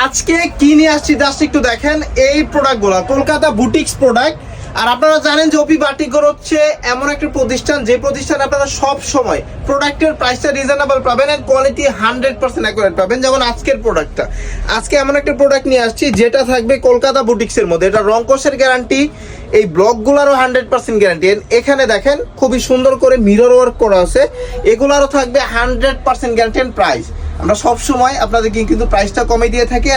আজকে কি নিয়ে আসছি জাস্ট একটু দেখেন এই প্রোডাক্টগুলো কলকাতা বুটিক্স প্রোডাক্ট। আর আপনারা জানেন যে ওপি বাটিকঘর হচ্ছে এমন একটা প্রতিষ্ঠান যে প্রতিষ্ঠান আপনারা সব সময় প্রোডাক্টের প্রাইসটা রিজনেবল পাবেন এন্ড কোয়ালিটি 100% অ্যাকুরেট পাবেন। যেমন আজকের প্রোডাক্টটা, আজকে এমন একটা প্রোডাক্ট নিয়ে আসছি যেটা থাকবে কলকাতা বুটিক্সের মধ্যে। এটা রংকশের গ্যারান্টি, এই ব্লকগুলোরও 100% গ্যারান্টি। এখানে দেখেন খুবই সুন্দর করে মিরর ওয়ার্ক করা আছে, এগুলারও থাকবে 100% গ্যারান্টি এন্ড প্রাইস। আমরা সব সময় আপনাদেরকে কিন্তু প্রাইসটা কমে দিয়ে থাকি।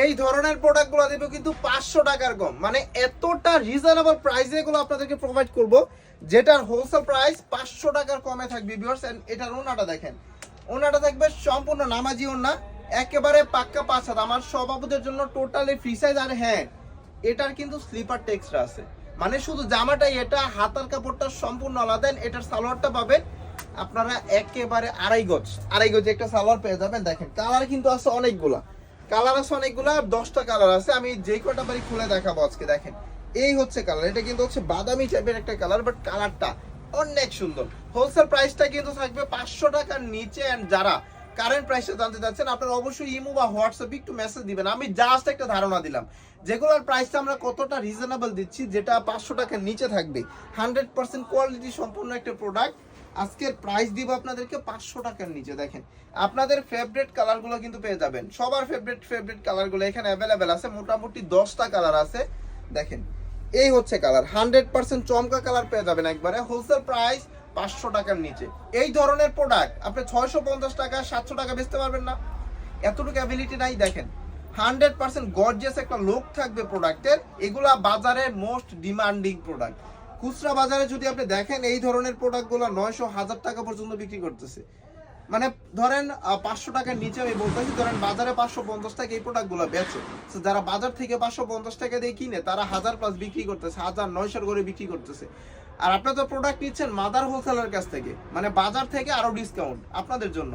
এই ধরনের প্রোডাক্টগুলো দেবো কিন্তু 500 টাকার কম, মানে এতটা রিজনেবল প্রাইসে এগুলো আপনাদেরকে প্রোভাইড করব যেটার হোলসেল প্রাইস 500 টাকার কমে থাকবে ভিউয়ার্স। এন্ড এটার ওনাটা দেখেন, ওনাটা থাকবে সম্পূর্ণ নামাজি ওনা, একেবারে পাক্কা 5 হাত। আমার সভাপতির জন্য টোটালি ফ্রি সাইজ। আর হ্যাঁ, এটার কিন্তু স্লিপার টেক্সট আছে, মানে শুধু জামাটাই এটা, হাতার কাপড়টা সম্পূর্ণ আলাদা। এটার সালোয়ারটা পাবেন আপনারা একেবারে আড়াই গজ একটা সালোয়ার পেয়ে যাবেন। দেখেন কালার কিন্তু আছে অনেকগুলা, কালার আছে অনেকগুলা, 10টা কালার আছে। আমি যে কটা বাড়ি খুলে দেখাবো আজকে। দেখেন এই হচ্ছে কালার, এটা কিন্তু হচ্ছে বাদামি টাইপের একটা কালার, বাট কালারটা অনেক সুন্দর। হোলসেল প্রাইসটা কিন্তু থাকবে 500 টাকার নিচে। এন্ড যারা কারেন্ট প্রাইসটা জানতে চাচ্ছেন আপনারা অবশ্যই ইমো বা হোয়াটসঅ্যাপে একটু মেসেজ দিবেন। আমি জাস্ট একটা ধারণা দিলাম যেগুলোর প্রাইসটা আমরা কতটা রিজনেবল দিচ্ছি, যেটা 500 টাকার নিচে থাকবে, 100% কোয়ালিটি সম্পূর্ণ একটা প্রোডাক্ট। আজকের প্রাইস দিব আপনাদেরকে 500 টাকার নিচে। দেখেন আপনাদের ফেভারিট কালারগুলো কিন্তু পেয়ে যাবেন, সবার ফেভারিট কালারগুলো এখানে অ্যাভেলেবেল আছে। মোটামুটি 10টা কালার আছে। দেখেন এই হচ্ছে কালার, 100% চমকা কালার পেয়ে যাবেন একবারে। হোলসেল প্রাইস 500 টাকার নিচে। এই ধরনের প্রোডাক্ট আপনি 650 টাকা 700 টাকা বেচতে পারবেন না, এতটুকু অ্যাবিলিটি নাই। দেখেন 100% গর্জিয়াস একটা লুক থাকবে প্রোডাক্টের। এগুলা বাজারে মোস্ট ডিমান্ডিং প্রোডাক্ট। খুচরা বাজারে যদি আপনি দেখেন এই ধরনের প্রোডাক্টগুলো 900-1000 টাকা পর্যন্ত বিক্রি করতেছে। মানে ধরেন 500 টাকার নিচে আমি বলতেছি, ধরেন বাজারে 550 টাকা এই প্রোডাক্টগুলো বেচে। যারা বাজার থেকে 550 টাকা দিয়ে কিনে তারা 1000+ বিক্রি করতেছে, 1900 করে বিক্রি করতেছে। আর আপনারা তো প্রোডাক্ট নিচ্ছেন মাদার হোলসেলার কাছ থেকে, মানে বাজার থেকে আরো ডিসকাউন্ট আপনাদের জন্য।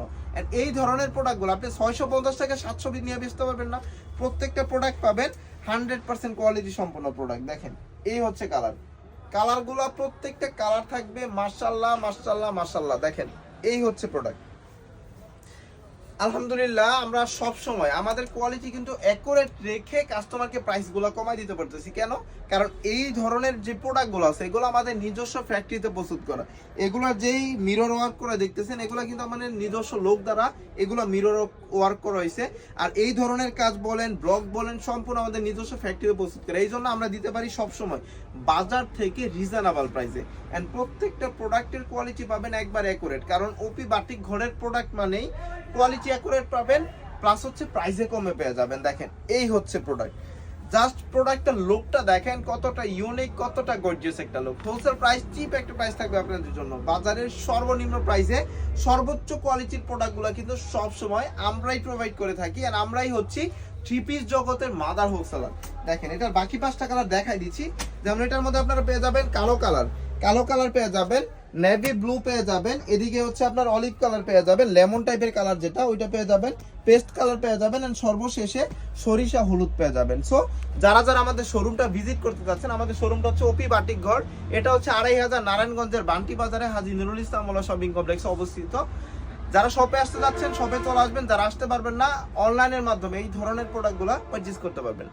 এই ধরনের প্রোডাক্টগুলো আপনি 650 টাকা 700 নিয়ে বেচতে পারবেন না। প্রত্যেকটা প্রোডাক্ট পাবেন 100% কোয়ালিটি সম্পন্ন প্রোডাক্ট। দেখেন এই হচ্ছে কালারগুলো, প্রত্যেকটা কালার থাকবে মাশাআল্লাহ মাশাআল্লাহ মাশাআল্লাহ। দেখেন এই হচ্ছে প্রোডাক্ট। আলহামদুলিল্লাহ আমরা সব সময় আমাদের কোয়ালিটি কিন্তু অ্যাকুরেট রেখে কাস্টমারকে প্রাইসগুলো কমাই দিতে পারতেছি। কেন? কারণ এই ধরনের যে প্রোডাক্টগুলো আছে এগুলো আমাদের নিজস্ব ফ্যাক্টরিতে প্রস্তুত করা। এগুলো যেই মিরর ওয়ার্ক করা দেখতেছেন এগুলো কিন্তু আমাদের নিজস্ব লোক দ্বারা এগুলো মিরর ওয়ার্ক করা হয়েছে। আর এই ধরনের কাজ বলেন, ব্লক বলেন, সম্পূর্ণ আমাদের নিজস্ব ফ্যাক্টরিতে প্রস্তুত করা। এই জন্য আমরা দিতে পারি সব সময় বাজার থেকে রিজনেবল প্রাইসে। এন্ড প্রত্যেকটা প্রোডাক্টের কোয়ালিটি পাবেন একবার অ্যাকুরেট, কারণ ওপি বাটিক ঘরের প্রোডাক্ট মানেই কোয়ালিটি অ্যাকুরেট পাবেন, প্লাস হচ্ছে প্রাইসে কমে পেয়ে যাবেন। দেখেন এই হচ্ছে প্রোডাক্ট, জাস্ট প্রোডাক্টের লুকটা দেখেন কতটা ইউনিক, কতটা গর্জিয়াস একটা লুক। হোলসেল প্রাইস চিপ একটা প্রাইস থাকবে আপনাদের জন্য। বাজারের সর্বনিম্ন প্রাইসে সর্বোচ্চ কোয়ালিটির প্রোডাক্টগুলো কিন্তু সব সময় আমরাই প্রোভাইড করে থাকি। আর আমরাই হচ্ছি থ্রি পিস জগতের মাদার হোলসেলার। দেখেন এটার বাকি 5টা কালার দেখাই দিচ্ছি। যেমন এটার মধ্যে আপনারা পেয়ে যাবেন কালো কালার পেয়ে যাবেন, নেভি ব্লু পেয়ে যাবেন, এদিকে হচ্ছে আপনার অলিভ কালার পেয়ে যাবেন, লেমন টাইপের কালার যেটা ওইটা পেয়ে যাবেন, পেস্ট কালার পেয়ে যাবেন, এন্ড সর্বশেষে সরিষা হলুদ পেয়ে যাবেন। সো যারা আমাদের শোরুমটা ভিজিট করতে যাচ্ছেন, আমাদের শোরুমটা হচ্ছে ওপি বাটিক ঘর। এটা হচ্ছে 2500 নারায়ণগঞ্জের বান্টি বাজারে হাজী নুরুল ইসলাম মোল্লা শপিং কমপ্লেক্সে অবস্থিত। যারা শপে আসতে যাচ্ছেন শপে চলে আসবেন, যারা আসতে পারবেন না অনলাইনের মাধ্যমে এই ধরনের প্রোডাক্টগুলো পারচেজ করতে পারবেন।